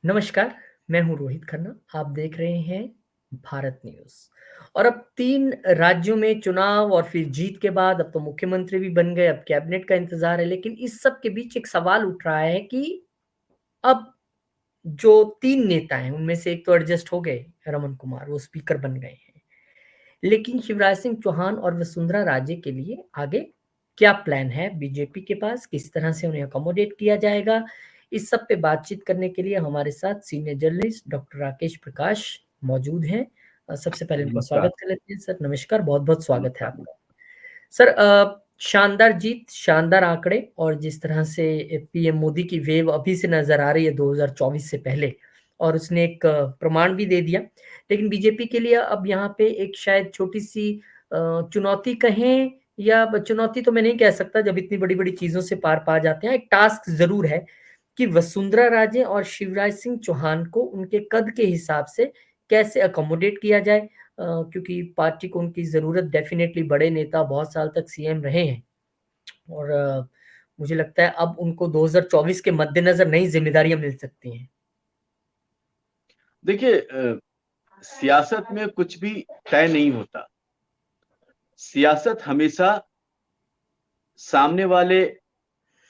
नमस्कार, मैं हूँ रोहित खन्ना। आप देख रहे हैं भारत न्यूज़। और अब 3 राज्यों में चुनाव और फिर जीत के बाद अब तो मुख्यमंत्री भी बन गए, अब कैबिनेट का इंतज़ार है। लेकिन इस सब के बीच एक सवाल उठ रहा है कि अब जो 3 नेता हैं, उनमें से एक तो एडजस्ट हो गए, रमन कुमार, वो स्पीकर बन गए हैं। लेकिन शिवराज सिंह चौहान और वसुंधरा राजे के लिए आगे क्या प्लान है बीजेपी के पास? किस तरह से उन्हें अकोमोडेट किया जाएगा? इस सब पे बातचीत करने के लिए हमारे साथ सीनियर जर्नलिस्ट डॉक्टर राकेश प्रकाश मौजूद हैं। सबसे पहले उनका नमस्कार। स्वागत कर लेते हैं। सर नमस्कार, बहुत-बहुत स्वागत है नमस्कार। आपका। सर शानदार जीत, शानदार आंकड़े और जिस तरह से पीएम मोदी की वेव अभी से नज़र आ रही है 2024 से पहले, और उसने एक प्रमाण भी दे दिया। लेकिन बीजेपी के लिए अब यहाँ पे एक शायद छोटी-सी चुनौती कहें, या चुनौती तो मैं नहीं कह सकता, जब इतनी बड़ी-बड़ी चीज़ों से पार पा जाते हैं। एक टास्क ज़रूर है कि वसुंधरा राजे और शिवराज सिंह चौहान को उनके कद के हिसाब से कैसे अकोमोडेट किया जाए। क्योंकि पार्टी को उनकी ज़रूरत डेफ़िनेटली, बड़े नेता बहुत साल तक सीएम रहे हैं। और मुझे लगता है अब उनको 2024 के मद्देनज़र नई ज़िम्मेदारियाँ मिल सकती हैं। देखिए, सियासत में कुछ भी तय नहीं होता। सियासत हमेशा सामने वाले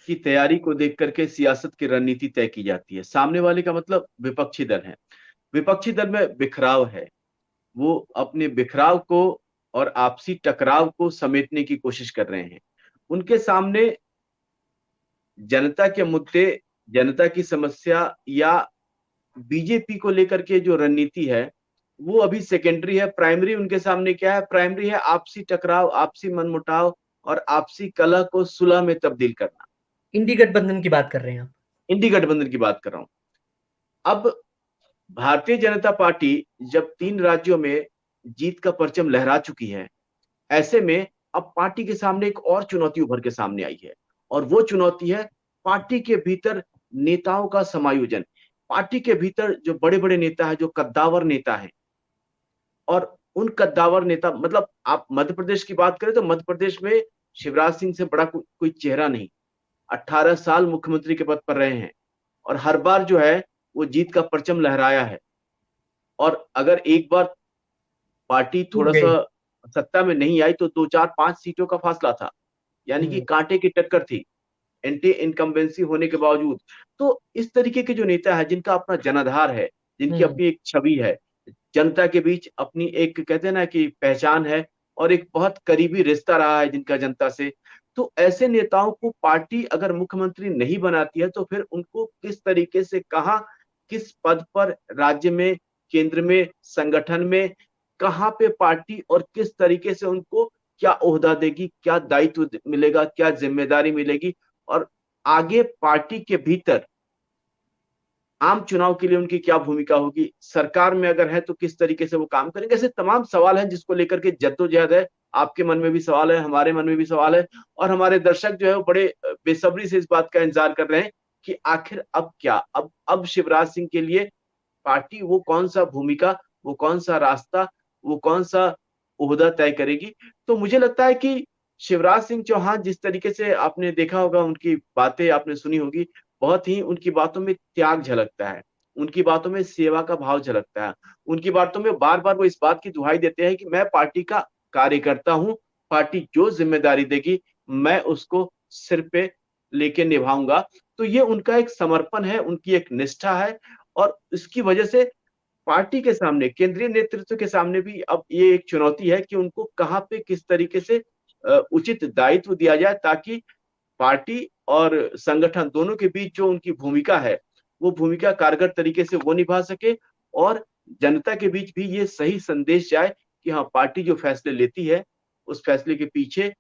की तैयारी को देख करके सियासत की रणनीति तय की जाती है। सामने वाले का मतलब विपक्षी दल है। विपक्षी दल में बिखराव है। वो अपने बिखराव को और आपसी टकराव को समेटने की कोशिश कर रहे हैं। उनके सामने जनता के मुद्दे, जनता की समस्या या बीजेपी को लेकर के जो रणनीति है, वो अभी सेकेंडरी है। प्राइमरी उनके सामने क्या है? प्राइमरी है आपसी टकराव, आपसी मनमुटाव और आपसी कलह को सुलह में तब्दील करना। इंडी गठबंधन की बात कर रहे हैं आप? इंडी गठबंधन की बात कर रहा हूं। अब भारतीय जनता पार्टी जब 3 राज्यों में जीत का परचम लहरा चुकी है, ऐसे में अब पार्टी के सामने एक और चुनौती उभर के सामने आई है, और वो चुनौती है पार्टी के भीतर नेताओं का समायोजन। पार्टी के भीतर जो बड़े-बड़े नेता हैं, जो कद्दावर नेता हैं, और उन कद्दावर नेता, मतलब आप मध्य प्रदेश की बात करें तो मध्य प्रदेश में शिवराज सिंह से बड़ा कोई चेहरा नहीं। 18 साल मुख्यमंत्री के पद पर रहे हैं और हर बार जो है वो जीत का परचम लहराया है। और अगर एक बार पार्टी टूट गए। थोड़ा-सा सत्ता में नहीं आई तो 2, 4, 5 सीटों का फासला था। यानी कि हुँ, कांटे की टक्कर थी, एंटी इनकम्बेंसी होने के बावजूद। तो इस तरीके के जो नेता हैं, जिनका अपना जनाधार है, जिनकी हुँ। अपनी एक छवि है, जनता के बीच अपनी एक, कहते हैं ना कि पहचान है, और एक बहुत करीबी रिश्ता रहा है जिनका जनता से। तो ऐसे नेताओं को पार्टी अगर मुख्यमंत्री नहीं बनाती है तो फिर उनको किस तरीके से, कहाँ, किस पद पर राज्य में, केंद्र में, संगठन में, कहाँ पे पार्टी और किस तरीके से उनको क्या ओहदा देगी, क्या दायित्व मिलेगा, क्या जिम्मेदारी मिलेगी, और आगे पार्टी के भीतर आम चुनाव के लिए उनकी क्या भूमिका होगी, सरकार में अगर है तो किस तरीके से वो काम करेंगे। ऐसे तमाम सवाल हैं जिसको लेकर के जद्दोजहद है। आपके मन में भी सवाल है, हमारे मन में भी सवाल है, और हमारे दर्शक जो है वो बड़े बेसब्री से इस बात का इंतजार कर रहे हैं कि आखिर अब क्या, अब शिवराज सिंह के लिए पार्टी वो कौन-सा भूमिका, वो कौन-सा रास्ता, वो कौन-सा ओहदा तय करेगी। तो मुझे लगता है कि शिवराज सिंह चौहान, जिस तरीके से आपने देखा होगा, उनकी बातें आपने सुनी होगी, बहुत ही उनकी बातों में त्याग झलकता है, उनकी बातों में सेवा का भाव झलकता है। उनकी बातों में बार-बार वो इस बात की दुहाई देते हैं कि मैं पार्टी का कार्यकर्ता हूँ, पार्टी जो ज़िम्मेदारी देगी, मैं उसको सिर पे लेके निभाऊँगा। तो ये उनका एक समर्पण है, उनकी एक निष्ठा है, और इसकी वजह से पार्टी के सामने, केंद्रीय नेतृत्व के सामने भी अब ये एक चुनौती है कि उनको कहाँ पे किस तरीके से उचित दायित्व दिया जाए, ताकि पार्टी और संगठन दोनों के बीच जो उनकी भूमिका है, वो भूमिका कारगर तरीके से वो निभा सके, और जनता के बीच भी ये सही संदेश जाए कि हाँ, पार्टी जो फैसले लेती है, उस फैसले के पीछे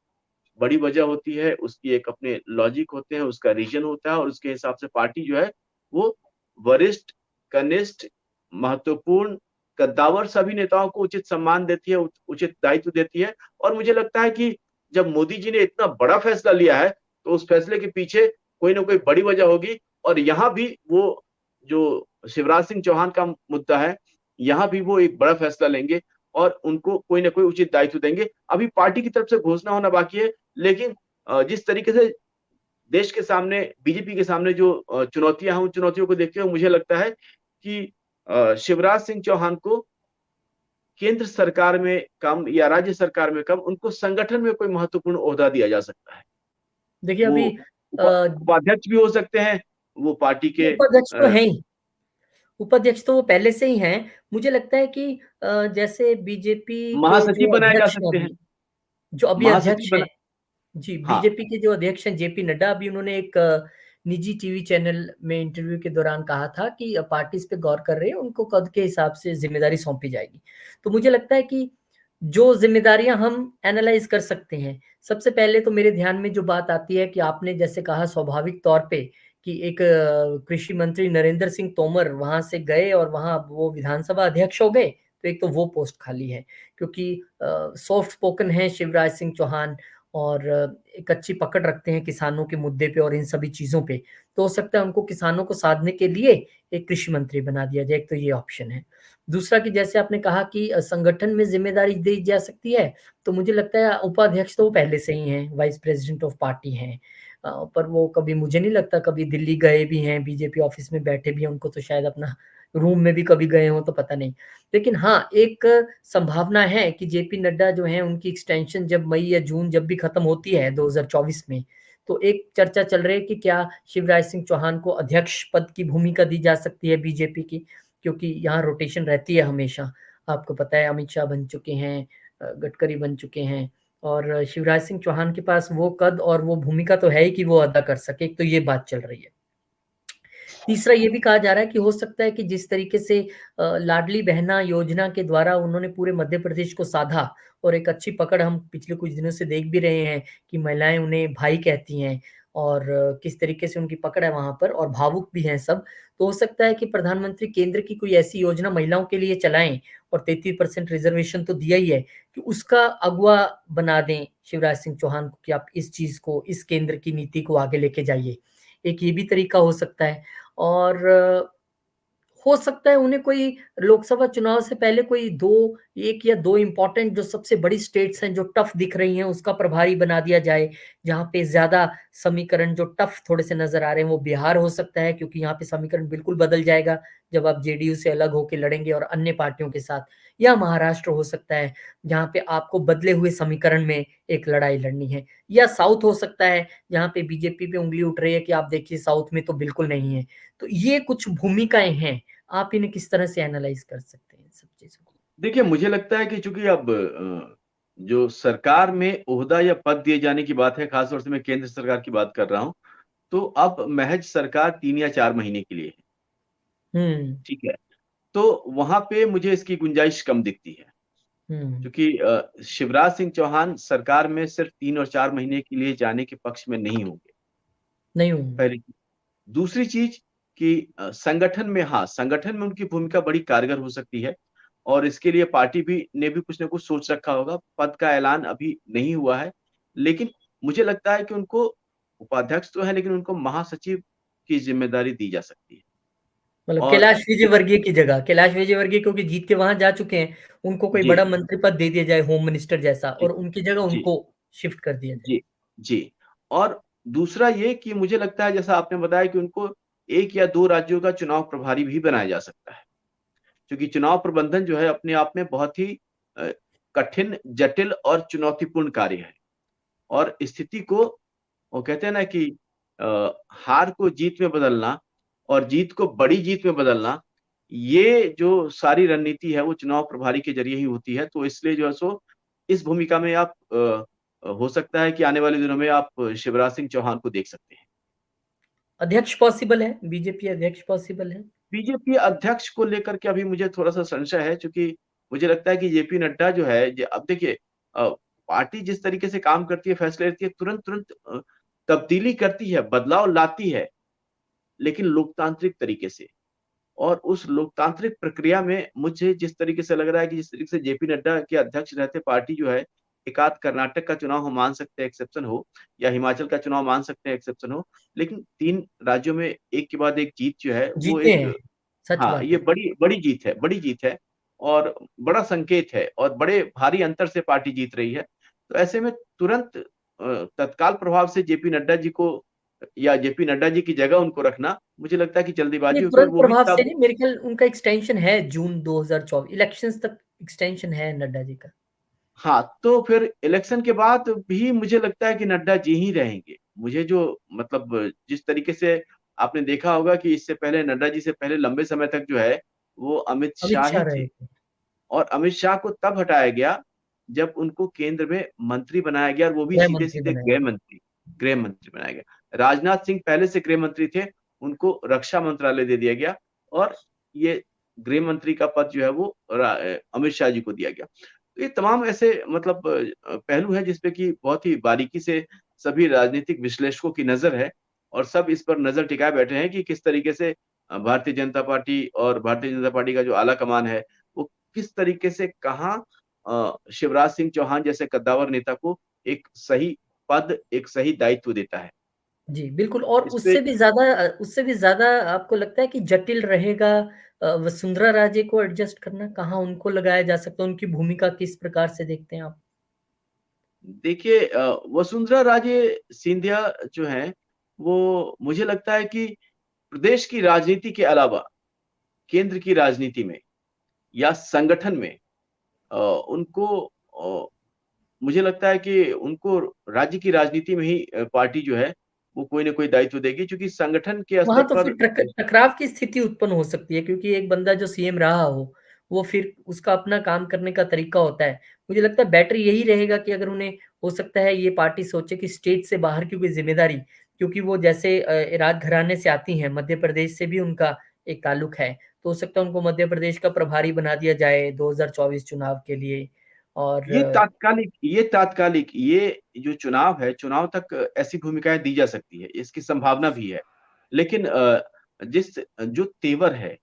बड़ी वजह होती है, उसकी एक अपने लॉजिक होते हैं, उसका रीज़न होता है, और उसके हिसाब से पार्टी जो है, वो वरिष्ठ, कनिष्ठ, महत्वपूर्ण, कद्दावर सभी नेताओं को उचित सम्मान देती है, उचित दायित्व देती है। और मुझे लगता है कि जब मोदी जी ने इतना बड़ा फैसला लिया है, तो उस फैसले के पीछे कोई न कोई बड़ी वजह होगी, और यहाँ भी वो जो शिवराज सिंह चौहान का मुद्दा है, यहाँ भी वो एक बड़ा फैसला लेंगे और उनको कोई न कोई उचित दायित्व देंगे। अभी पार्टी की तरफ से घोषणा होना बाकी है, लेकिन जिस तरीके से देश के सामने, बीजेपी के सामने जो चुनौतियाँ हैं, उन चुनौतियों को देखते हुए मुझे लगता है कि शिवराज सिंह चौहान को केंद्र सरकार में कम या राज्य सरकार में कम, उनको संगठन में कोई महत्वपूर्ण ओहदा दिया जा सकता है। देखिए वो अभी उपाध्यक्ष भी हो सकते हैं, वो पार्टी के उपाध्यक्ष तो हैं ही, उपाध्यक्ष तो वो पहले से ही हैं। मुझे लगता है कि जैसे बीजेपी के महासचिव जो बनाए जा अध्यक्ष हैं सकते हैं। अभी, जो अभी महासचिव अध्यक्ष बना हैं, जी, हाँ। बीजेपी के जो अध्यक्ष हैं जेपी नड्डा, अभी उन्होंने एक निजी टीवी चैनल में इंटरव्यू के दौरान कहा था कि पार्टी इस पे गौर कर रही है, उनको कद के हिसाब से ज़िम्मेदारी सौंपी जाएगी। तो मुझे लगता है कि जो ज़िम्मेदारियाँ हम एनालाइज़ कर सकते हैं, सबसे पहले तो मेरे ध्यान में जो बात आती है कि आपने जैसे कहा स्वाभाविक तौर पे कि एक कृषि मंत्री नरेंद्र सिंह तोमर वहाँ से गए और वहाँ वो विधानसभा अध्यक्ष हो गए, तो एक तो वो पोस्ट खाली है। क्योंकि सॉफ्ट स्पोकन हैं शिवराज सिंह चौहान और एक अच्छी पकड़ रखते हैं किसानों के मुद्दे पे और इन सभी चीज़ों पे। तो हो सकता है उनको किसानों को साधने के लिए एक कृषि मंत्री बना दिया जाए, एक तो ये ऑप्शन है। दूसरा कि जैसे आपने कहा कि संगठन में ज़िम्मेदारी दी जा सकती है, तो मुझे लगता है उपाध्यक्ष तो वो पहले से ही हैं, वाइस प्रेज़िडेंट ऑफ पार्टी हैं। पर वो कभी मुझे नहीं लगता कभी दिल्ली गए भी हैं, बीजेपी ऑफ़िस में बैठे भी हैं, उनको तो शायद अपना रूम में भी कभी गए हों तो पता नहीं। लेकिन हाँ, एक संभावना है कि जेपी नड्डा जो हैं उनकी एक्सटेंशन जब मई या जून जब भी खत्म होती है 2024 में, तो एक चर्चा चल रही है कि क्या शिवराज सिंह चौहान को अध्यक्ष पद की भूमिका दी जा सकती है बीजेपी की, क्योंकि यहाँ रोटेशन रहती है हमेशा। आपको पता है अमित शाह बन चुके हैं, गडकरी बन चुके हैं और शिवराज सिंह चौहान के पास वो कद और वो भूमिका तो है ही कि वो अदा कर सके, एक तो ये बात चल रही है। तीसरा ये भी कहा जा रहा है कि हो सकता है कि जिस तरीके से लाडली बहना योजना के द्वारा उन्होंने पूरे मध्य प्रदेश को साधा और एक अच्छी पकड़ हम पिछले कुछ दिनों से देख भी रहे हैं कि महिलाएं उन्हें भाई कहती हैं और किस तरीके से उनकी पकड़ है वहां पर और भावुक भी हैं सब। तो हो सकता है कि प्रधानमंत्री केंद्र की कोई ऐसी योजना महिलाओं के लिए चलाएं और 33% रिजर्वेशन तो दिया ही है कि उसका अगुवा बना दें शिवराज सिंह चौहान को कि आप इस चीज को, इस केंद्र की नीति को आगे लेके जाइए। एक ये भी तरीका हो सकता है। और हो सकता है उन्हें कोई लोकसभा चुनाव से पहले कोई 2 1 या 2 इम्पोर्टेंट जो सबसे बड़ी स्टेट्स हैं, जो टफ दिख रही हैं, उसका प्रभारी बना दिया जाए। जहाँ पे ज़्यादा समीकरण जो टफ थोड़े से नज़र आ रहे हैं, वो बिहार हो सकता है क्योंकि यहाँ पे समीकरण बिल्कुल बदल जाएगा, जब आप जेडीयू से अलग होके लड़ेंगे और अन्य पार्टियों के साथ। या महाराष्ट्र हो सकता है, जहाँ पे आपको बदले हुए समीकरण में एक लड़ाई लड़नी है। या साउथ हो सकता है, जहाँ पे बीजेपी पे उँगली उठ रही है कि आप देखिए साउथ में तो बिल्कुल नहीं है। तो ये कुछ भूमिकाएँ हैं। आप इन्हें किस तरह से एनालाइज़ कर सकते हैं इन सब चीज़ों को? देखिए, मुझे लगता है कि चूँकि अब जो सरकार में ओहदा या पद दिए जाने की बात है, ख़ास तौर से मैं केंद्र सरकार की बात कर रहा हूँ, तो अब महज़ सरकार 3 या 4 महीने के लिए है, हुँ, ठीक है? तो वहाँ पे मुझे इसकी गुंजाइश कम दिखती है, हुँ, क्योंकि शिवराज सिंह चौहान सरकार में सिर्फ़ 3 और 4 महीने के लिए जाने के पक्ष में नहीं होंगे, नहीं होंगे। पहली चीज़। दूसरी चीज़ कि संगठन में हाँ, संगठन में उनकी भूमिका बड़ी कारगर हो सकती है और इसके लिए पार्टी भी ने भी कुछ न कुछ सोच रखा होगा। पद का ऐलान अभी नहीं हुआ है, लेकिन मुझे लगता है कि उनको उपाध्यक्ष तो हैं, लेकिन उनको महासचिव की ज़िम्मेदारी दी जा सकती है। मतलब और कैलाश विजयवर्गीय की जगह कैलाश विजयवर्गीय क्योंकि जीत के वहाँ जा चुके हैं, उनको कोई जी, बड़ा मंत्री पद दे दिया जाए होम मिनिस्टर जैसा जी, और उनकी जगह जी, उनको शिफ्ट कर दिया जाए। जी, जी। और दूसरा ये कि मुझे लगता है जैसा आपने बताया कि उनको 1 या 2 राज्यों का चुनाव प्रभारी भी बनाया जा सकता है। क्योंकि चुनाव प्रबंधन जो है अपने आप में बहुत ही अ, कठिन, जटिल और चुनौतीपूर्ण कार्य है और स्थिति को वो कहते हैं ना कि अ, हार को जीत में बदलना और जीत को बड़ी जीत में बदलना, ये जो सारी रणनीति है वो चुनाव प्रभारी के ज़रिए ही होती है। तो इसलिए जो है सो इस भूमिका में आप हो सकता है कि आने वाले दिनों में आप शिवराज सिंह चौहान को देख सकते हैं। अध्यक्ष पॉसिबल है, बीजेपी अध्यक्ष पॉसिबल है। बीजेपी अध्यक्ष को लेकर के अभी मुझे थोड़ा-सा संशय है क्योंकि मुझे लगता है कि जेपी नड्डा जो है ज अब देखिए पार्टी जिस तरीके से काम करती है, फैसले लेती है, तुरंत-तुरंत तब्दीली करती है, बदलाव लाती है, लेकिन लोकतांत्रिक तरीके से। और उस लोकतांत्रिक प्रक्रिया में मुझे जिस तरीके से लग रहा है कि जिस तरीके से जेपी नड्डा के अध्यक्ष रहते पार्टी जो है, एकाध कर्नाटक का चुनाव हम मान सकते हैं एक्सेप्शन हो या हिमाचल का चुनाव मान सकते हैं एक्सेप्शन हो, लेकिन 3 राज्यों में एक के बाद एक जीत जो है वो जीते एक हैं, सच हाँ, बात ये है। बड़ी जीत है और बड़ा संकेत है और बड़े भारी अंतर से पार्टी जीत रही है। तो ऐसे में तुरंत तत्काल प्रभाव से जेपी नड्डा जी को या जेपी नड्डा जी की जगह उनको रखना, मुझे लगता है कि जल्दीबाजी नहीं, होगी, और तुरंत वो भी प्रभाव से तब। नहीं, मेरे ख्याल उनका एक्सटेंशन है जून 2024 इलेक्शंस तक, एक्सटेंशन है नड्डा जी का। हाँ, तो फिर इलेक्शन के बाद भी मुझे लगता है कि नड्डा जी ही रहेंगे। मुझे जो मतलब जिस तरीके से आपने देखा होगा कि इससे पहले नड्डा जी से पहले लंबे समय तक जो है वो अमित अमित शाह ही शाह थे। रहे थे। और अमित शाह को तब हटाया गया जब उनको केंद्र में मंत्री बनाया गया, और वो भी गृह मंत्री सीधे-सीधे बनाया गया। गृह मंत्री बनाया गया। राजनाथ सिंह पहले से गृह मंत्री थे, उनको रक्षा मंत्रालय दे दिया गया, और ये गृह मंत्री का पद जो है वो अमित शाह जी को दिया गया। तो ये तमाम ऐसे मतलब पहलू हैं जिसपे कि बहुत ही बारीकी से सभी राजनीतिक विश्लेषकों की नज़र है, और सब इस पर नज़र टिकाए बैठे हैं कि किस तरीके से भारतीय जनता पार्टी और भारतीय जनता पार्टी का जो आला कमान है, वो किस तरीके से कहाँ शिवराज सिंह चौहान जैसे कद्दावर नेता को एक सही पद, एक सही दायित्व देता है। जी, बिल्कुल। और इसपे उससे भी ज़्यादा आपको लगता है कि जटिल रहेगा वसुंधरा राजे को एडजस्ट करना? कहाँ उनको लगाया जा सकता है? उनकी भूमिका किस प्रकार से देखते हैं आप? देखिए वसुंधरा राजे सिंधिया जो हैं, वो मुझे लगता है कि प्रदेश की राजनीति के अलावा केंद्र की राजनीति में या संगठन में उनको मुझे लगता है कि उनको राज्य की राजनीति में ही पार्टी जो है वो कोई न कोई दायित्व देगी, क्योंकि संगठन के स्तर वहाँ तो पर फिर टकराव की स्थिति उत्पन्न हो सकती है, क्योंकि एक बंदा जो सीएम रहा हो, वो फिर उसका अपना काम करने का तरीका होता है। मुझे लगता है बेटर यही रहेगा कि अगर उन्हें हो सकता है ये पार्टी सोचे कि स्टेट से बाहर की कोई ज़िम्मेदारी, क्योंकि वो जैसे राजघराने से आती हैं, मध्य प्रदेश से भी उनका एक ताल्लुक है। तो हो सकता है उनको मध्य प्रदेश का प्रभारी बना दिया जाए 2024 चुनाव के लिए। और ये जो चुनाव है, चुनाव तक ऐसी भूमिकाएँ दी जा सकती है, इसकी संभावना भी है। लेकिन जिस जो तेवर है,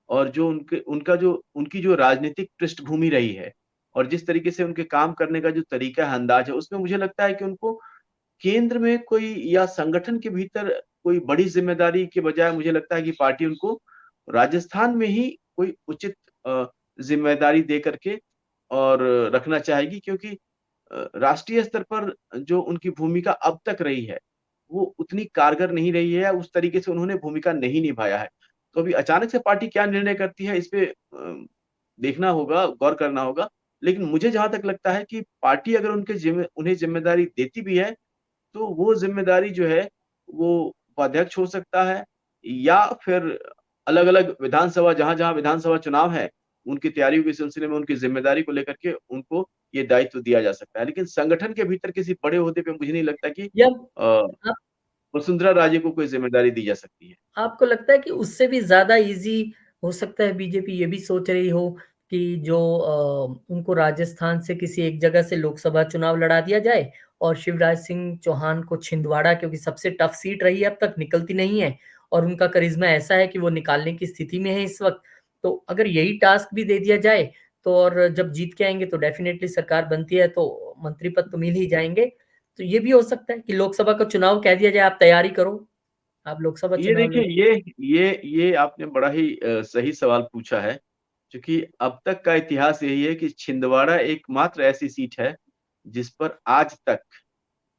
और जो उनकी जो राजनीतिक पृष्ठभूमि रही है, और जिस तरीके से उनके काम करने का जो तरीका है, अंदाज़ है, उसमें मुझे लगता है कि उनको केंद्र में कोई या संगठन के भीतर कोई बड़ी ज़िम्मेदारी के बजाय मुझे लगता है कि पार्टी उनको राजस्थान में ही कोई उचित ज़िम्मेदारी दे करके और रखना चाहेगी, क्योंकि राष्ट्रीय स्तर पर जो उनकी भूमिका अब तक रही है, वो उतनी कारगर नहीं रही है, उस तरीके से उन्होंने भूमिका नहीं निभाया है। तो अभी अचानक से पार्टी क्या निर्णय करती है, इस पे देखना होगा, गौर करना होगा। लेकिन मुझे जहाँ तक लगता है कि पार्टी अगर उन्हें ज़िम्मेदारी देती भी है, तो वो ज़िम्मेदारी जो है, वो उपाध्यक्ष हो सकता है, या फिर अलग-अलग विधानसभा, जहाँ-जहाँ विधानसभा चुनाव है, उनकी तैयारियों के सिलसिले में उनकी ज़िम्मेदारी को लेकर के उनको ये दायित्व दिया जा सकता है। लेकिन संगठन के भीतर किसी बड़े ओहदे पे मुझे नहीं लगता कि या अ, आप वसुंधरा राजे को कोई ज़िम्मेदारी दी जा सकती है। आपको लगता है कि उससे भी ज़्यादा ईज़ी हो सकता है, बीजेपी ये भी सोच रही हो कि जो उनको राजस्थान से किसी एक जगह से लोकसभा चुनाव लड़ा दिया जाए और शिवराज सिंह चौहान को छिंदवाड़ा, क्योंकि सबसे टफ सीट रही है अब तक, निकलती नहीं है और उनका करिश्मा ऐसा है कि वो निकालने की स्थिति में है इस वक़्त। तो अगर यही टास्क भी दे दिया जाए, तो और जब जीत के आएँगे तो डेफ़िनेटली सरकार बनती है तो मंत्री पद तो मिल ही जाएँगे। तो ये भी हो सकता है कि लोकसभा का चुनाव कह दिया जाए, आप तैयारी करो, आप लोकसभा ये चुनाव देखिए, लड़ो। ये आपने बड़ा ही सही सवाल पूछा है, क्योंकि अब तक का इतिहास यही है कि छिंदवाड़ा एकमात्र ऐसी सीट है, जिस पर आज तक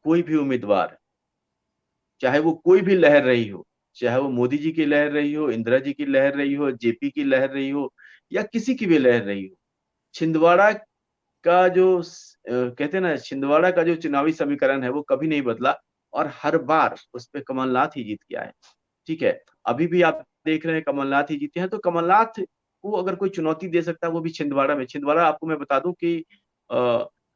कोई भी उम्मीदवार, चाहे वो कोई भी लहर रही हो, चाहे वो मोदी जी की लहर रही हो, इंदिरा जी की लहर रही हो, जेपी की लहर रही हो, या किसी की भी लहर रही हो, छिंदवाड़ा का जो कहते हैं ना, छिंदवाड़ा का जो चुनावी समीकरण है वो कभी नहीं बदला, और हर बार उस पे कमलनाथ ही जीत के आए। ठीक है? अभी भी आप देख रहे हैं कमलनाथ ही जीते हैं, तो कमलनाथ को अगर कोई चुनौती दे सकता है वो भी छिंदवाड़ा में। छिंदवाड़ा आपको मैं बता दूँ कि अ,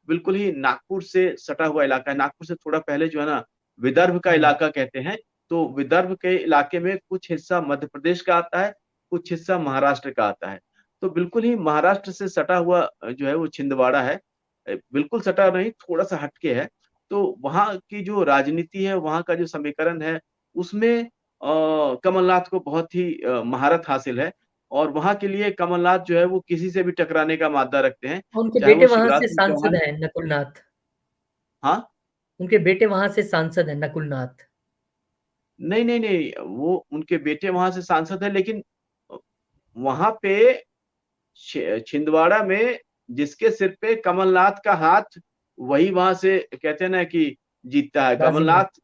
बिल्कुल ही नागपुर से सटा हुआ इलाका है। नागपुर से थोड़ा पहले जो है ना, विदर्भ का हाँ, इलाका कहते हैं। तो विदर्भ के इलाके में कुछ हिस्सा मध्य प्रदेश का आता है, कुछ हिस्सा महाराष्ट्र का आता है। तो बिल्कुल ही महाराष्ट्र से सटा हुआ जो है वो छिंदवाड़ा है। बिल्कुल सटा नहीं, थोड़ा-सा हट के है। तो वहाँ की जो राजनीति है, वहाँ का जो समीकरण है, उसमें कमलनाथ को बहुत ही महारत हासिल है, और वहाँ के लिए कमलनाथ जो है वो किसी से भी टकराने का माद्दा रखते हैं, और उनके चाहे बेटे वो वहाँ शिवराज से सिंह सांसद चौहान। हैं, नकुल नाथ। हाँ? उनके बेटे वहाँ से सांसद हैं, नकुल नाथ। नहीं, नहीं, नहीं, वो उनके बेटे वहाँ से सांसद हैं, लेकिन अ, वहाँ पे छिंदवाड़ा में जिसके सिर पे कमलनाथ का हाथ, वही वहाँ से कहते हैं ना कि जीतता है। बाज़ीनाथ।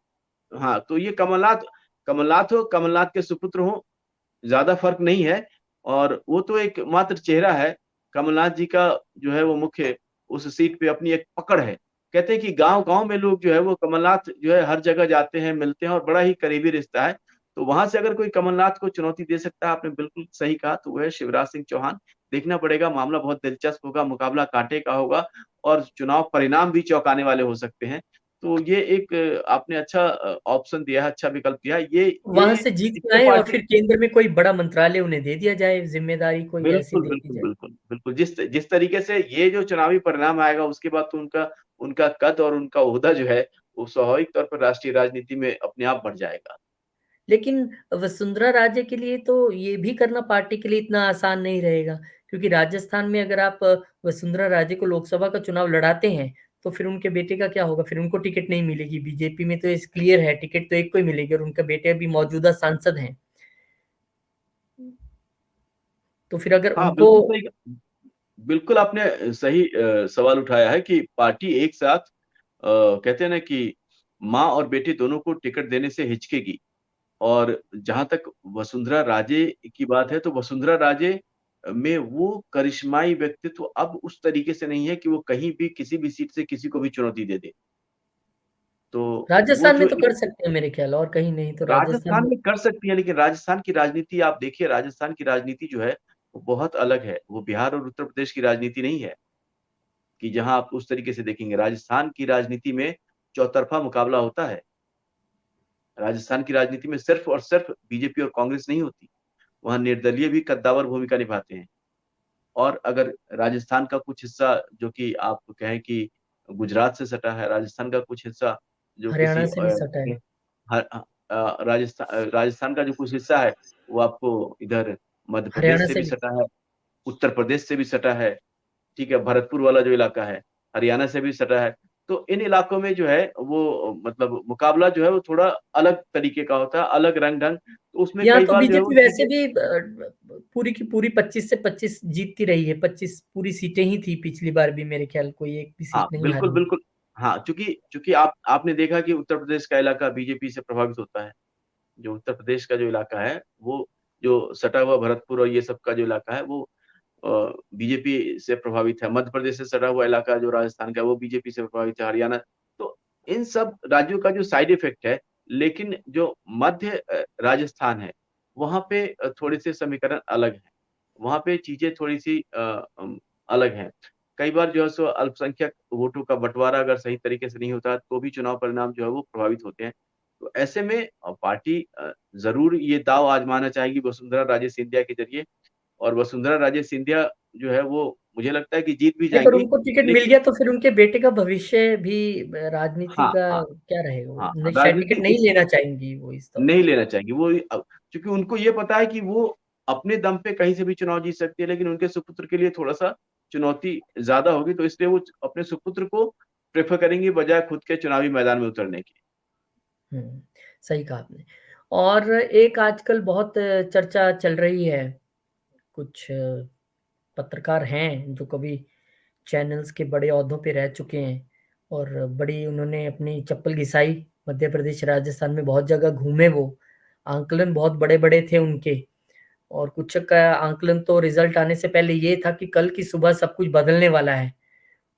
हाँ, तो ये कमलनाथ हो, कमलनाथ के सुपुत्र हो, ज्यादा फर्क नहीं है। और वो तो एक मात्र चेहरा है। कमलनाथ जी का जो है वो मुख्य उस सीट पे अपनी एक पकड़ है। कहते हैं कि गांव गांव में लोग जो है वो कमलनाथ जो है हर जगह जाते हैं, मिलते हैं, और बड़ा ही करीबी रिश्ता है। तो वहां से अगर कोई कमलनाथ को चुनौती दे सकता है, आपने बिल्कुल सही कहा, तो वो है शिवराज सिंह चौहान। देखना पड़ेगा, मामला बहुत दिलचस्प होगा, मुकाबला कांटे का होगा, और चुनाव परिणाम भी चौंकाने वाले हो सकते हैं। तो ये एक आपने अच्छा ऑप्शन दिया है, अच्छा विकल्प दिया है। ये वहां से जीत के इससे आए और पार्टी फिर केंद्र में कोई बड़ा मंत्रालय उन्हें दे दिया जाए, जिम्मेदारी कोई ऐसी बिल्कुल दे दी बिल्कुल जाए। बिल्कुल बिल्कुल, जिस जिस तरीके से ये जो चुनावी परिणाम आएगा, उसके बाद तो उनका उनका कद और उनका ओहदा जो है वो स्वाभाविक तौर पर राष्ट्रीय राजनीति में अपने आप बढ़ जाएगा। लेकिन वसुंधरा राजे के लिए तो ये भी करना पार्टी के लिए इतना आसान नहीं रहेगा, क्योंकि राजस्थान में अगर आप वसुंधरा राजे को लोकसभा का चुनाव लड़ाते हैं, तो फिर उनके बेटे का क्या होगा? फिर उनको टिकट नहीं मिलेगी। बीजेपी में तो इस क्लियर है, टिकट तो एक को ही मिलेगी और उनके बेटे अभी मौजूदा सांसद हैं। तो फिर अगर हाँ उनको बिल्कुल सही, बिल्कुल आपने सही सवाल उठाया है कि पार्टी एक साथ कहते हैं ना कि माँ और बेटे दोनों को टिकट देने से हिचकेगी। और जहां तक वसुंधरा राजे की बात है, तो वसुंधरा राजे में वो करिश्माई व्यक्तित्व अब उस तरीके से नहीं है कि वो कहीं भी किसी भी सीट से किसी को भी चुनौती दे दे। तो वो राजस्थान में जो तो कर सकते हैं मेरे ख्याल, और कहीं नहीं तो राजस्थान राजस्थान में। में कर सकती है, लेकिन राजस्थान की राजनीति आप देखिए, राजस्थान की राजनीति जो है वो बहुत अलग है। वो बिहार और उत्तर प्रदेश की राजनीति नहीं है कि जहां आप उस तरीके से देखेंगे। राजस्थान की राजनीति में चौतरफा मुकाबला होता है। राजस्थान की राजनीति में सिर्फ और सिर्फ बीजेपी और कांग्रेस नहीं होती। वहां निर्दलीय भी कद्दावर भूमिका निभाते हैं। और अगर राजस्थान का कुछ हिस्सा, जो कि आप कहें कि गुजरात से सटा है, राजस्थान का कुछ हिस्सा जो किसी हरियाणा से भी सटा है। राजस्थान का जो कुछ हिस्सा है, वो आपको इधर मध्य प्रदेश हरियाणा से से भी भी। सटा है, उत्तर प्रदेश से भी सटा है। ठीक है, भरतपुर वाला जो इलाका है, हरियाणा से भी सटा है। तो इन इलाकों में जो है वो मतलब मुकाबला जो है वो थोड़ा अलग तरीके का होता है, अलग रंग ढंग, तो उसमें यहाँ कई तो बार जो है वो बीजेपी वैसे सीटें। भी पूरी की पूरी 25 से 25 जीतती रही है। 25 पूरी सीटें ही थी पिछली बार भी, मेरे ख्याल कोई एक भी हाँ सीट नहीं बिल्कुल हारी। बिल्कुल। हाँ, चूंकि चूंकि आपने देखा कि उत्तर प्रदेश का इलाका बीजेपी से प्रभावित होता है। जो उत्तर प्रदेश का जो इलाका है वो, जो सटा हुआ भरतपुर और ये सब का जो इलाका है वो बीजेपी से प्रभावित है। मध्य प्रदेश से सटा हुआ इलाका जो राजस्थान का है, वो बीजेपी से प्रभावित है, हरियाणा। तो इन सब राज्यों का जो साइड इफेक्ट है। लेकिन जो मध्य राजस्थान है, वहां पे थोड़े से समीकरण अलग है। वहां पे चीजें थोड़ी सी अलग हैं। कई बार जो है सो अल्पसंख्यक वोटों का बंटवारा अगर सही तरीके से नहीं होता, तो भी चुनाव परिणाम जो है वो प्रभावित होते हैं। तो ऐसे में पार्टी जरूर ये दाव आजमाना चाहेगी वसुंधरा राजे सिंधिया के जरिए। और वसुंधरा राजे सिंधिया जो है वो, मुझे लगता है कि जीत भी नहीं, पर जाएंगी। उनको टिकट मिल लेकिन गया तो फिर उनके बेटे का भविष्य भी राजनीति हाँ का हाँ क्या रहेगा? वो हाँ, शायद टिकट राजनीति नहीं लेना चाहेंगी वो इस दौर नहीं पे। लेना चाहेंगे वो क्योंकि उनको ये पता है कि वो अपने दम पे कहीं से भी चुनाव जीत सकती है, लेकिन उनके सुपुत्र के लिए थोड़ा सा चुनौती ज्यादा होगी, तो इसलिए वो अपने सुपुत्र को प्रेफर करेंगे बजाय खुद के चुनावी मैदान में उतरने के। हुँ, सही कहा आपने। और एक आजकल बहुत चर्चा चल रही है, कुछ पत्रकार हैं जो कभी चैनल्स के बड़े ओहदों पे रह चुके हैं और बड़ी उन्होंने अपनी चप्पल घिसाई, मध्य प्रदेश, राजस्थान में बहुत जगह घूमे वो। आंकलन बहुत बड़े-बड़े थे उनके और कुछ का आंकलन तो रिज़ल्ट आने से पहले ये था कि कल की सुबह सब कुछ बदलने वाला है।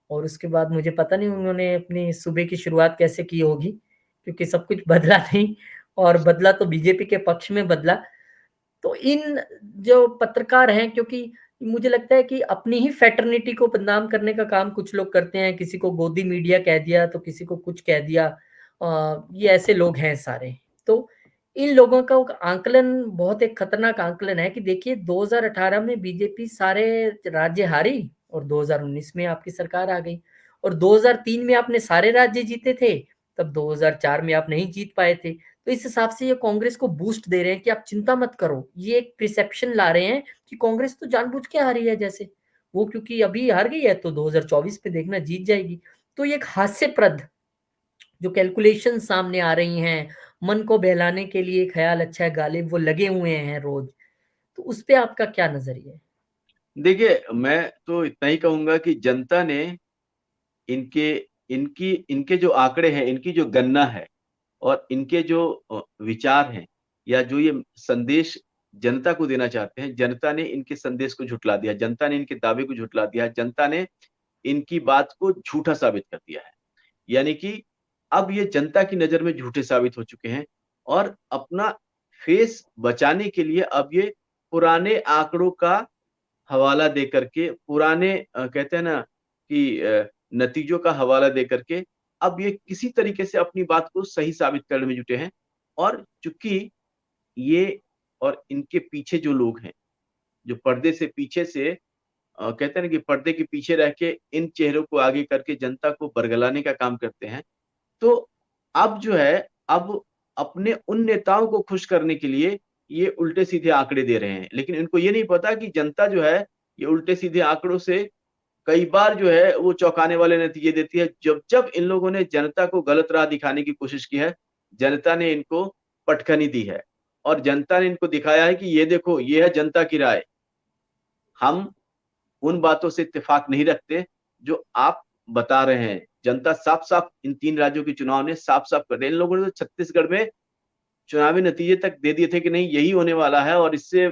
और उसके बाद मुझे पता नहीं उन्होंने अपनी सुबह की शुरुआत कैसे की होगी, क्योंकि सब कुछ बदला नहीं और बदला तो बीजेपी के पक्ष में बदला। तो इन जो पत्रकार हैं, क्योंकि मुझे लगता है कि अपनी ही फ्रेटर्निटी को बदनाम करने का काम कुछ लोग करते हैं, किसी को गोदी मीडिया कह दिया, तो किसी को कुछ कह दिया। ये ऐसे लोग हैं सारे। तो इन लोगों का आंकलन बहुत एक खतरनाक आंकलन है कि देखिए 2018 में बीजेपी सारे राज्य हारी और 2019 में आपकी सरकार आ गई और 2003 में आपने सारे राज्य जीते थे, तब 2004 में आप नहीं जीत पाए थे। तो इस हिसाब से ये कांग्रेस को बूस्ट दे रहे हैं कि आप चिंता मत करो। ये एक परसेप्शन ला रहे हैं कि कांग्रेस तो जानबूझ के हारी है जैसे। वो क्योंकि अभी हार गई है तो 2024 में देखना जीत जाएगी। तो ये एक हास्यप्रद जो कैलकुलेशन सामने आ रही हैं, मन को बहलाने के लिए ख्याल अच्छा है गालिब वो लगे हुए हैं रोज। तो उस पे आपका क्या नज़रिया है? देखिए, मैं तो इतना ही कहूंगा कि जनता ने इनके इनकी इनके जो आंकड़े हैं, इनकी जो गणना है, और इनके जो विचार हैं या जो ये संदेश जनता को देना चाहते हैं, जनता ने इनके संदेश को झुठला दिया, जनता ने इनके दावे को झुठला दिया, जनता ने इनकी बात को झूठा साबित कर दिया है। यानी कि अब ये जनता की नजर में झूठे साबित हो चुके हैं और अपना फेस बचाने के लिए अब ये पुराने आंकड़ों का हवाला दे करके, पुराने कहते हैं ना कि नतीजों का हवाला दे करके अब ये किसी तरीके से अपनी बात को सही साबित करने में जुटे हैं। और चूंकि ये और इनके पीछे जो लोग हैं, जो पर्दे से पीछे से कहते हैं ना कि पर्दे के पीछे रह के इन चेहरों को आगे करके जनता को बरगलाने का काम करते हैं। तो अब जो है, अब अपने उन नेताओं को खुश करने के लिए ये उल्टे सीधे आंकड़े दे रहे हैं, लेकिन इनको ये नहीं पता कि जनता जो है ये उल्टे सीधे आंकड़ों से कई बार जो है वो चौंकाने वाले नतीजे देती है। जब जब इन लोगों ने जनता को गलत राह दिखाने की कोशिश की है, जनता ने इनको पटखनी दी है और जनता ने इनको दिखाया है कि ये देखो, ये है जनता की राय। हम उन बातों से इत्तेफाक नहीं रखते जो आप बता रहे हैं। जनता साफ साफ इन 3 राज्यों के चुनाव ने साफ साफ कर दिया। इन लोगों ने तो छत्तीसगढ़ में चुनावी नतीजे तक दे दिए थे कि नहीं यही होने वाला है और इससे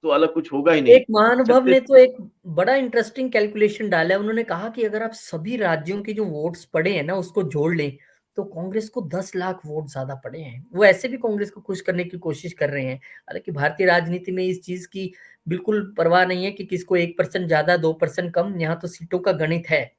तो अलग कुछ होगा ही नहीं। एक महानुभव छत्तीस ने तो एक बड़ा इंटरेस्टिंग कैलकुलेशन डाला है। उन्होंने कहा कि अगर आप सभी राज्यों के जो वोट्स पड़े हैं ना उसको जोड़ लें तो कांग्रेस को 10 लाख वोट ज्यादा पड़े हैं। वो ऐसे भी कांग्रेस को खुश करने की कोशिश कर रहे हैं। हालांकि भारतीय राजनीति में इस चीज की बिल्कुल परवाह नहीं है कि किसको 1% ज्यादा 2% कम। यहाँ तो सीटों का गणित है।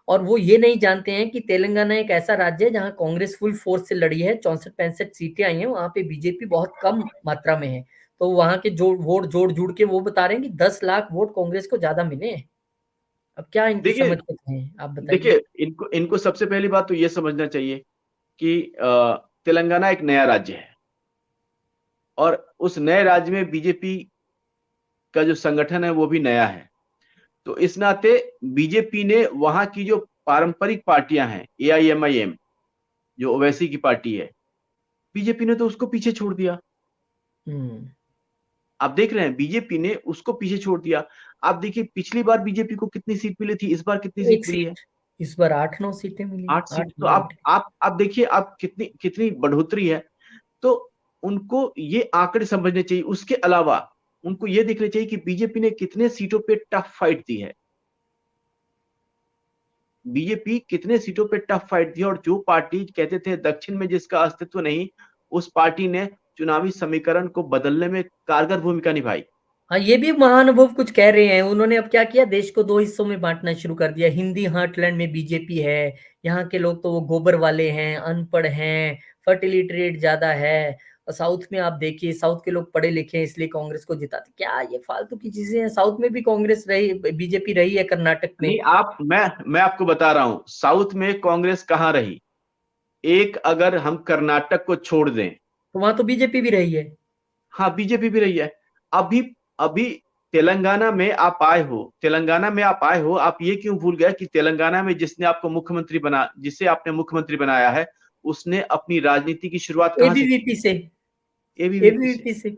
और वो ये नहीं जानते हैं कि तेलंगाना एक ऐसा राज्य है जहां कांग्रेस फुल फोर्स से लड़ी है, 64-65 सीटें आई हैं, वहां पे बीजेपी बहुत कम मात्रा में है। तो वहां के जो वोट जोड़ जुड़ के वो बता रहे हैं कि 10 लाख वोट कांग्रेस को ज्यादा मिले हैं। अब क्या इनकी देखिए समझ सकते हैं, आप बताइए। देखिए इनको इनको सबसे पहली बात तो ये समझना चाहिए कि तेलंगाना एक नया राज्य है और उस नए राज्य में बीजेपी का जो संगठन है वो भी नया है। तो इस नाते बीजेपी ने वहां की जो पारंपरिक पार्टियां हैं, एआईएमआईएम जो ओवैसी की पार्टी है, बीजेपी ने तो उसको पीछे छोड़ दिया। हम्म। आप देख रहे हैं बीजेपी ने उसको पीछे छोड़ दिया। आप देखिए पिछली बार बीजेपी को कितनी सीट मिली थी, इस बार कितनी सीट एक मिली है? सीट। इस बार 8-9 सीटें मिली, 8 सीट। आठ तो नौ आठ। आप देखिए आप कितनी कितनी बढ़ोतरी है। तो उनको ये आंकड़े समझने चाहिए। उसके अलावा उनको ये देखना चाहिए कि बीजेपी ने कितने सीटों पे टफ फाइट दी है। बीजेपी कितने सीटों पे टफ फाइट दी और जो पार्टी कहते थे दक्षिण में जिसका अस्तित्व नहीं, उस पार्टी ने चुनावी समीकरण को बदलने में कारगर भूमिका निभाई। हाँ, ये भी महानुभव कुछ कह रहे हैं। उन्होंने अब क्या किया, देश को 2 हिस्सों में बांटना शुरू कर दिया। हिंदी हार्टलैंड में बीजेपी है, यहाँ के लोग तो वो गोबर वाले हैं, अनपढ़ हैं, फर्टिलिटी रेट ज्यादा है। और साउथ में आप देखिए, साउथ के लोग पढ़े लिखे हैं इसलिए कांग्रेस को जिताते। क्या ये फालतू की चीजें हैं। साउथ में भी कांग्रेस रही, बीजेपी रही है कर्नाटक में। नहीं, आप मैं आपको बता रहा हूं साउथ में कांग्रेस कहां रही। एक अगर हम कर्नाटक को छोड़ दें, तो वहां तो बीजेपी भी रही है। हाँ बीजेपी भी रही है। अभी अभी तेलंगाना में आप आए हो, तेलंगाना में आप आए हो, आप ये क्यों भूल गए कि तेलंगाना में जिसे आपने मुख्यमंत्री बनाया है, उसने अपनी राजनीति की शुरुआत कहां से की? एबीवीपी से। एबीवीपी से। एबीवीपी से।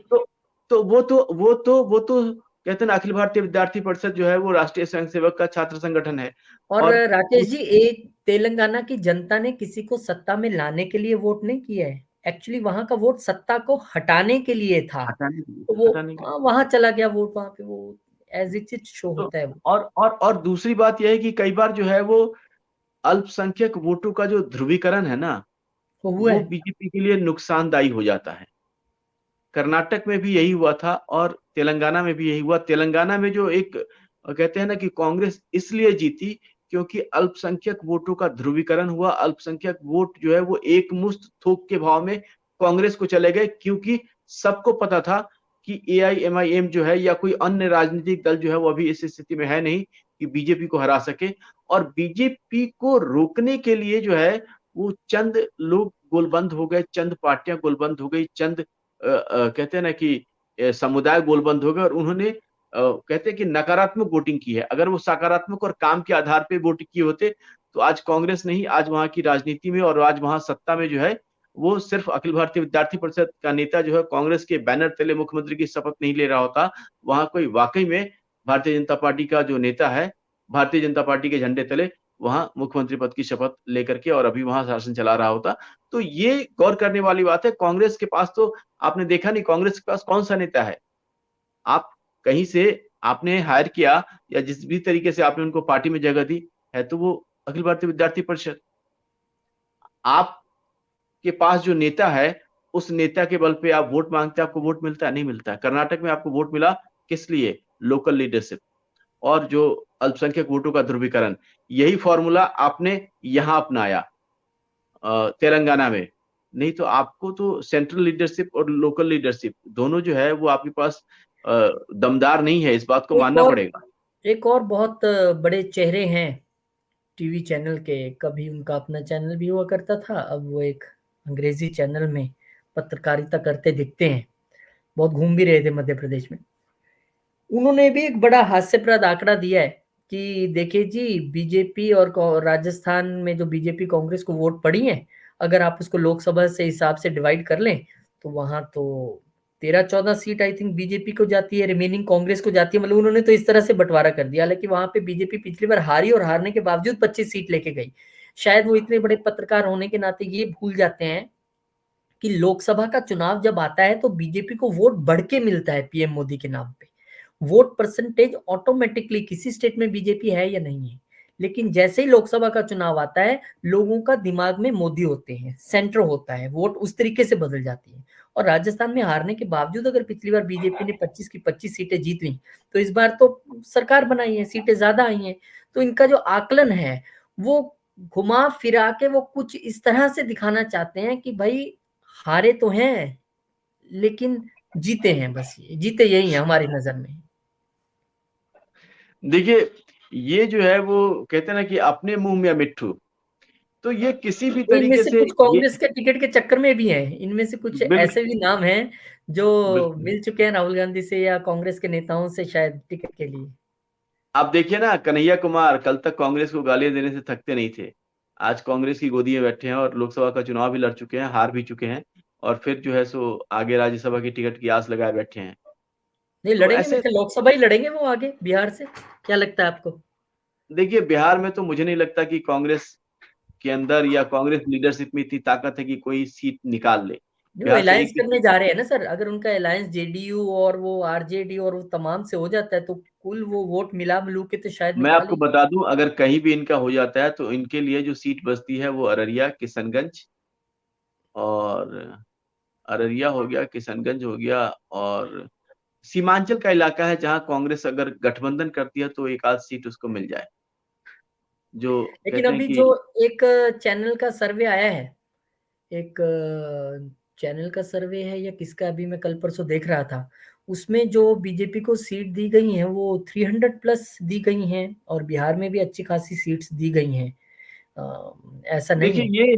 तो वो तो कहते हैं ना, अखिल भारतीय विद्यार्थी परिषद जो है वो राष्ट्रीय स्वयंसेवक का छात्र संगठन है। और और राकेश उस जी, एक तेलंगाना की जनता ने किसी को सत्ता में लाने के लिए वोट नहीं किया है। एक्चुअली वहां का वोट सत्ता को हटाने के लिए था। हटाने के लिए, तो वो हटाने के लिए। वहां चला गया वोट। वहां पे वो एज इट इज शो तो होता है वो। और दूसरी बात यह है कि कई बार जो है वो अल्पसंख्यक वोटों का जो ध्रुवीकरण है ना, वो हुआ वो है। बीजेपी के लिए नुकसानदायी हो जाता है। कर्नाटक में भी यही हुआ था और तेलंगाना में भी यही हुआ। तेलंगाना में जो एक कहते हैं ना कि कांग्रेस इसलिए जीती क्योंकि अल्पसंख्यक वोटों का ध्रुवीकरण हुआ। अल्पसंख्यक वोट जो है वो एक मुश्त थोक के भाव में कांग्रेस को चले गए, क्योंकि सबको पता था कि एआईएमआईएम जो है या कोई अन्य राजनीतिक दल जो है वो अभी इस स्थिति में है नहीं कि बीजेपी को हरा सके। और बीजेपी को रोकने के लिए जो है वो चंद लोग गोलबंद हो गए, चंद पार्टियां गोलबंद हो गई, चंद कहते हैं ना कि समुदाय गोलबंद हो गए और उन्होंने कहते हैं कि नकारात्मक वोटिंग की है। अगर वो सकारात्मक और काम के आधार पे वोट किए होते तो आज कांग्रेस नहीं, आज वहां की राजनीति में और आज वहां सत्ता में जो है वो सिर्फ अखिल भारतीय विद्यार्थी परिषद का नेता जो है कांग्रेस के बैनर तले मुख्यमंत्री की शपथ नहीं ले रहा होता। वहां कोई वाकई में भारतीय जनता पार्टी का जो नेता है, भारतीय जनता पार्टी के झंडे तले वहां मुख्यमंत्री पद की शपथ लेकर के और अभी वहां शासन चला रहा होता। तो ये गौर करने वाली बात है। कांग्रेस के पास तो आपने देखा नहीं, कांग्रेस के पास कौन सा नेता है। आप कहीं से आपने हायर किया या जिस भी तरीके से आपने उनको पार्टी में जगह दी है, तो वो अखिल भारतीय विद्यार्थी परिषद। आपके पास जो नेता है, उस नेता के बल पे आप वोट मांगते हैं, आपको वोट मिलता है? नहीं मिलता है। कर्नाटक में आपको वोट मिला किस लिए? लोकल लीडरशिप और जो अल्पसंख्यक वोटों का ध्रुवीकरण। यही फॉर्मूला आपने यहां अपनाया तेलंगाना में। नहीं तो आपको तो सेंट्रल लीडरशिप और लोकल लीडरशिप दोनों जो है वो आपके पास दमदार नहीं है, इस बात को एक मानना और पड़ेगा। एक और बहुत बड़े चेहरे हैं टीवी चैनल के। कभी उनका अपना चैनल भी हुआ करता था, अब वो एक अंग्रेजी चैनल में पत्रकारिता करते दिखते हैं। बहुत घूम भी रहे थे मध्य प्रदेश में। उन्होंने भी एक बड़ा हास्यप्रद आंकड़ा दिया है कि देखिए जी, बीजेपी और राजस्थान में जो बीजेपी कांग्रेस को वोट पड़ी है, अगर आप उसको लोकसभा से हिसाब से डिवाइड कर लें तो वहां तो 13-14 सीट आई थिंक बीजेपी को जाती है, रिमेनिंग कांग्रेस को जाती है। मतलब उन्होंने तो इस तरह से बंटवारा कर दिया। हालांकि वहां पे बीजेपी पिछली बार हारी और हारने के बावजूद 25 सीट लेके गई। शायद वो इतने बड़े पत्रकार होने के नाते ये भूल जाते हैं कि लोकसभा का चुनाव जब आता है तो बीजेपी को वोट बढ़ के मिलता है पीएम मोदी के नाम पे। वोट परसेंटेज ऑटोमेटिकली किसी स्टेट में बीजेपी है या नहीं है, लेकिन जैसे ही लोकसभा का चुनाव आता है लोगों का दिमाग में मोदी होते हैं, सेंटर होता है, वोट उस तरीके से बदल जाती है। और राजस्थान में हारने के बावजूद अगर पिछली बार बीजेपी ने 25 की 25 सीटें जीत ली, तो इस बार तो सरकार बनाई है, सीटें ज्यादा आई हैं। तो इनका जो आकलन है वो घुमा फिरा के वो कुछ इस तरह से दिखाना चाहते हैं कि भाई हारे तो हैं लेकिन जीते हैं, बस ये जीते यही है हमारी नजर में। देखिए, ये जो है वो कहते हैं ना कि अपने मुंह में मिट्ठू। तो ये किसी भी तो इनमें तरीके से से कुछ ये कांग्रेस के टिकट के चक्कर में भी हैं, इनमें से कुछ बिल्कुल ऐसे भी नाम हैं जो बिल्कुल। मिल चुके हैं राहुल गांधी से या कांग्रेस के नेताओं से शायद टिकट के लिए। आप देखिए ना, कन्हैया कुमार कल तक कांग्रेस को गालियां देने से थकते नहीं थे। आज कांग्रेस की गोदी में बैठे हैं और लोकसभा का चुनाव भी लड़ चुके हैं, हार भी चुके हैं। और फिर जो है सो आगे राज्यसभा की टिकट की आस लगाए बैठे हैं। नहीं तो लड़ेंगे, मेरे ऐसे ख्याल लोकसभा ही लड़ेंगे वो आगे बिहार से। क्या लगता है आपको? देखिए, बिहार में तो मुझे नहीं लगता कि कांग्रेस के अंदर या कांग्रेस लीडरशिप में इतनी ताकत है कि कोई सीट निकाल ले। नहीं, वो बिहार से अलायंस एक भी करने सीट। जा रहे हैं ना सर। अगर उनका अलायंस जेडीयू और वो आरजेडी और वो तमाम से हो जाता है तो कुल वो वोट मिला मिलू के तो शायद मैं निकाल आपको ही। बता दूं, अगर कहीं भी इनका हो जाता है तो इनके लिए जो सीट बचती है वो अररिया, किशनगंज और अररिया हो गया, किशनगंज हो गया और सीमांचल का इलाका है जहां कांग्रेस अगर गठबंधन करती है तो एक आध सीट उसको मिल जाए। जो लेकिन कहते हैं अभी कि जो एक चैनल का सर्वे आया है, एक चैनल का सर्वे है या किसका, अभी मैं कल परसों देख रहा था, उसमें जो बीजेपी को सीट दी गई हैं वो 300 प्लस दी गई हैं और बिहार में भी अच्छी खासी सीट्स दी गई हैं। ऐसा नहीं देखिए, है।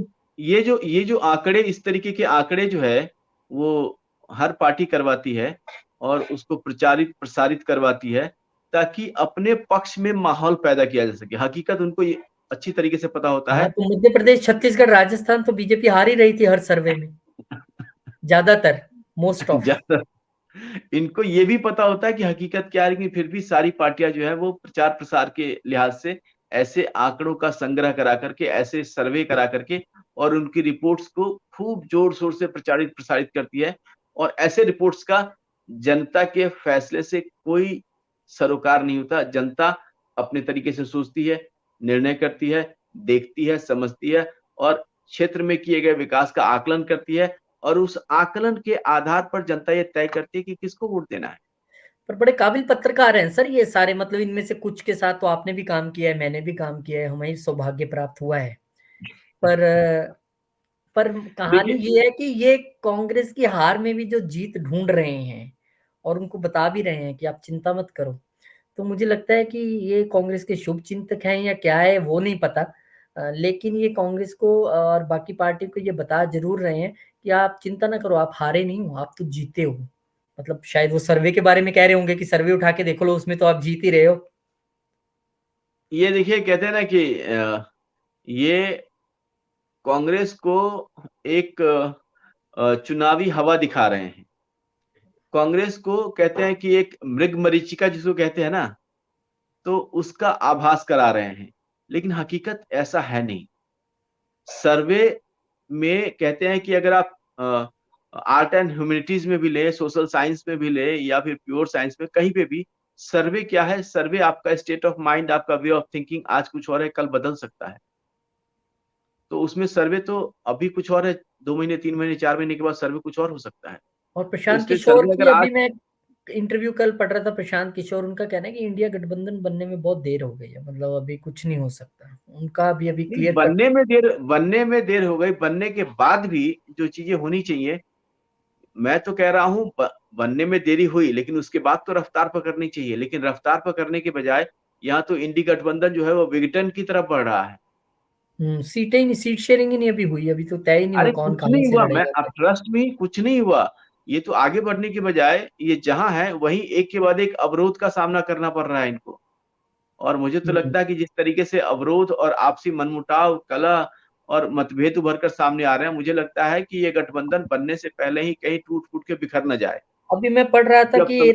ये जो आंकड़े, इस तरीके के आंकड़े जो है वो हर पार्टी करवाती है और उसको प्रचारित प्रसारित करवाती है ताकि अपने पक्ष में माहौल पैदा किया जा सके। हकीकत उनको ये अच्छी तरीके से पता होता हाँ, है। तो मध्य प्रदेश, छत्तीसगढ़, राजस्थान तो बीजेपी हार ही रही थी हर सर्वे में, ज्यादातर, मोस्ट ऑफ। ज्यादा इनको ये भी पता होता है कि हकीकत क्या है, लेकिन फिर भी सारी पार्टियां जो है वो प्रचार प्रसार के लिहाज से ऐसे आंकड़ों का संग्रह करा करके, ऐसे सर्वे करा करके और उनकी रिपोर्ट्स को खूब जोर शोर से प्रचारित प्रसारित करती है। और ऐसे रिपोर्ट्स का जनता के फैसले से कोई सरोकार नहीं होता। जनता अपने तरीके से सोचती है, निर्णय करती है, देखती है, समझती है और क्षेत्र में किए गए विकास का आकलन करती है। और उस आकलन के आधार पर जनता ये तय करती है कि किसको वोट देना है। पर बड़े काबिल पत्रकार हैं सर ये सारे। मतलब इनमें से कुछ के साथ तो आपने भी काम किया है, मैंने भी काम किया है, हमें सौभाग्य प्राप्त हुआ है। पर पर कहानी देखिए, ये है कि ये कांग्रेस की हार में भी जो जीत ढूंढ रहे हैं और उनको बता भी रहे हैं कि आप चिंता मत करो। तो मुझे लगता है कि ये कांग्रेस के शुभ चिंतक हैं या क्या है वो नहीं पता। लेकिन ये कांग्रेस को और बाकी पार्टी को ये बता जरूर रहे हैं कि आप चिंता ना करो, आप हारे नहीं हो, आप तो जीते हो। मतलब शायद वो सर्वे के बारे में कह रहे होंगे कि सर्वे उठा के देख लो, उसमें तो आप जीत ही रहे हो। ये देखिए कहते हैं ना कि ये कांग्रेस को एक चुनावी हवा दिखा रहे हैं। कांग्रेस को कहते हैं कि एक मृग मरीचिका जिसको कहते हैं ना, तो उसका आभास करा रहे हैं। लेकिन हकीकत ऐसा है नहीं। सर्वे में कहते हैं कि अगर आप आर्ट एंड ह्यूमैनिटीज में भी ले, सोशल साइंस में भी ले, या फिर प्योर साइंस में, कहीं पे भी सर्वे क्या है? सर्वे आपका स्टेट ऑफ माइंड, आपका वे ऑफ थिंकिंग, आज कुछ और है, कल बदल सकता है। तो उसमें सर्वे तो अभी कुछ और है, 2 महीने, 3 महीने, 4 महीने के बाद सर्वे कुछ और हो सकता है। और तो प्रशांत इसलिए किशोर सर्वे की अगर आज अभी मैं इंटरव्यू कल पढ़ रहा था, प्रशांत किशोर, उनका कहना है कि इंडिया गठबंधन बनने में बहुत देर हो गई है, मतलब अभी कुछ नहीं हो सकता उनका भी अभी नहीं, क्लियर कट। बनने में देर हो गई, बनने के बाद भी जो चीजें होनी चाहिए, मैं तो कह रहा हूँ बनने में देरी हुई, लेकिन उसके बाद तो रफ्तार पकड़नी चाहिए। लेकिन रफ्तार पकड़ने के बजाय यहाँ तो इंडी गठबंधन जो है वो विघटन की तरफ बढ़ रहा है। सीटें ही नहीं, सीट शेयरिंग ही नहीं अभी हुई, अभी तो तय ही नहीं हुआ अरे कौन कुछ कहाँ नहीं से हुआ, मैं लड़ेगा अब क्या। ट्रस्ट में, कुछ नहीं हुआ। ये तो आगे बढ़ने के बजाय ये जहां है वहीं एक के बाद एक अवरोध का सामना करना पड़ रहा है इनको। और मुझे तो हम्म, लगता है कि जिस तरीके से अवरोध और आपसी मनमुटाव, कलह और मतभेद उभर कर सामने आ रहे हैं, मुझे लगता है कि ये गठबंधन बनने से पहले ही कहीं टूट फूट के बिखर न जाए। अभी मैं पढ़ रहा था जब कि सम... ये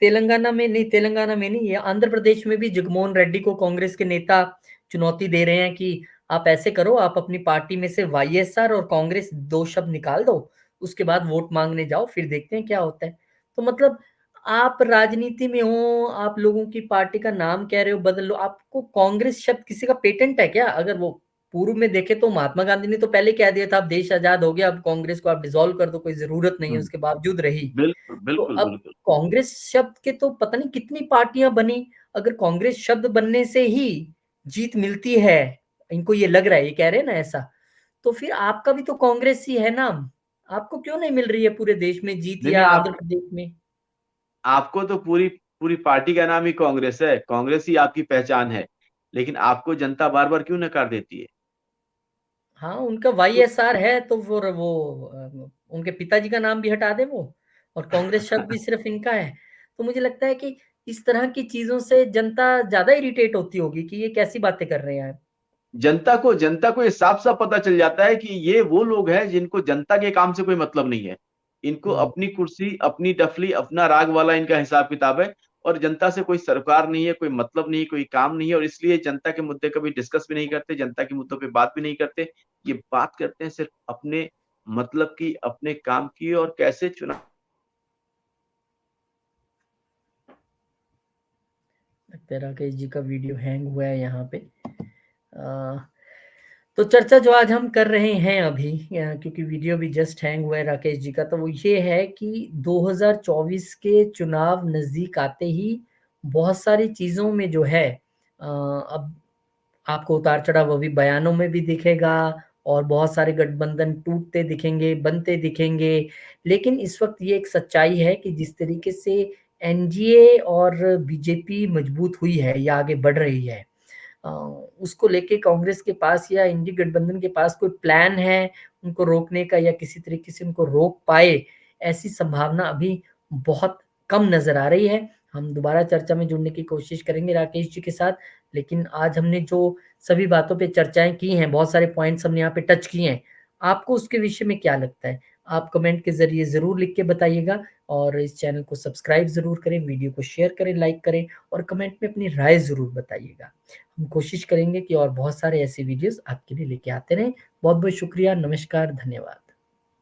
तेलंगाना में नहीं, ये आंध्र प्रदेश में भी जगमोहन रेड्डी को कांग्रेस के नेता चुनौती दे रहे हैं कि आप ऐसे करो, आप अपनी पार्टी में से वाईएसआर और कांग्रेस दो शब्द निकाल दो, उसके बाद वोट मांगने जाओ, फिर देखते हैं क्या होता है। तो मतलब आप राजनीति में हो, आप लोगों की पार्टी का नाम कह रहे हो बदल लो, आपको कांग्रेस शब्द किसी का पेटेंट है क्या? अगर वो पूर्व में देखे तो महात्मा गांधी ने तो पहले कह दिया था अब देश आजाद हो गया, अब कांग्रेस को आप डिसॉल्व कर दो, कोई जरूरत नहीं है, हम्म, उसके बावजूद रही। बिल्कुल तो बिल्कुल अब बिल्कुल। कांग्रेस शब्द के तो पता नहीं कितनी पार्टियां बनी, अगर कांग्रेस शब्द बनने से ही जीत मिलती है, इनको ये लग रहा है, ये कह रहे हैं ना ऐसा, तो फिर आपका भी तो कांग्रेस ही है ना, आपको क्यों नहीं मिल रही है पूरे देश में जीत नहीं या नहीं, आंध्र प्रदेश में? आपको तो पूरी पूरी पार्टी का नाम ही कांग्रेस है, कांग्रेस ही आपकी पहचान है। लेकिन आपको जनता बार बार क्यों नकार देती है? हाँ, उनका तो वाईएसआर है तो फिर वो उनके पिताजी का नाम भी हटा दे वो, और कांग्रेस शब्द भी सिर्फ इनका है। तो मुझे लगता है कि इस तरह की चीजों से जनता ज्यादा इरिटेट होती होगी कि ये कैसी बातें कर रहे हैं। जनता को ये साफ साफ पता चल जाता है कि ये वो लोग हैं जिनको जनता के काम से कोई मतलब नहीं है। इनको हम्म, अपनी कुर्सी, अपनी डफली, अपना राग वाला इनका हिसाब किताब है। और जनता से कोई सरोकार नहीं है, कोई मतलब नहीं है, कोई काम नहीं है, और इसलिए जनता के मुद्दे कभी डिस्कस भी नहीं करते, जनता के मुद्दों पे बात भी नहीं करते। ये बात करते हैं सिर्फ अपने मतलब की, अपने काम की, और कैसे चुनाव। लगता है राकेश जी का वीडियो हैंग हुआ है यहाँ पे। अ, तो चर्चा जो आज हम कर रहे हैं अभी, क्योंकि वीडियो भी जस्ट हैंग हुआ है राकेश जी का, तो वो ये है कि 2024 के चुनाव नजदीक आते ही बहुत सारी चीजों में जो है अब आपको उतार चढ़ाव अभी बयानों में भी दिखेगा, और बहुत सारे गठबंधन टूटते दिखेंगे, बनते दिखेंगे। लेकिन इस वक्त ये एक सच्चाई है कि जिस तरीके से एनडीए और बीजेपी मजबूत हुई है या आगे बढ़ रही है, उसको लेके कांग्रेस के पास या इंडी गठबंधन के पास कोई प्लान है उनको रोकने का, या किसी तरीके से उनको रोक पाए, ऐसी संभावना अभी बहुत कम नजर आ रही है। हम दोबारा चर्चा में जुड़ने की कोशिश करेंगे राकेश जी के साथ, लेकिन आज हमने जो सभी बातों पे चर्चाएं की हैं, बहुत सारे पॉइंट्स हमने यहाँ पे टच किए हैं, आपको उसके विषय में क्या लगता है? आप कमेंट के जरिए जरूर लिख के बताइएगा, और इस चैनल को सब्सक्राइब जरूर करें, वीडियो को शेयर करें, लाइक करें, और कमेंट में अपनी राय जरूर बताइएगा। हम कोशिश करेंगे कि और बहुत सारे ऐसे वीडियोस आपके लिए लेके आते रहें। बहुत बहुत शुक्रिया, नमस्कार, धन्यवाद।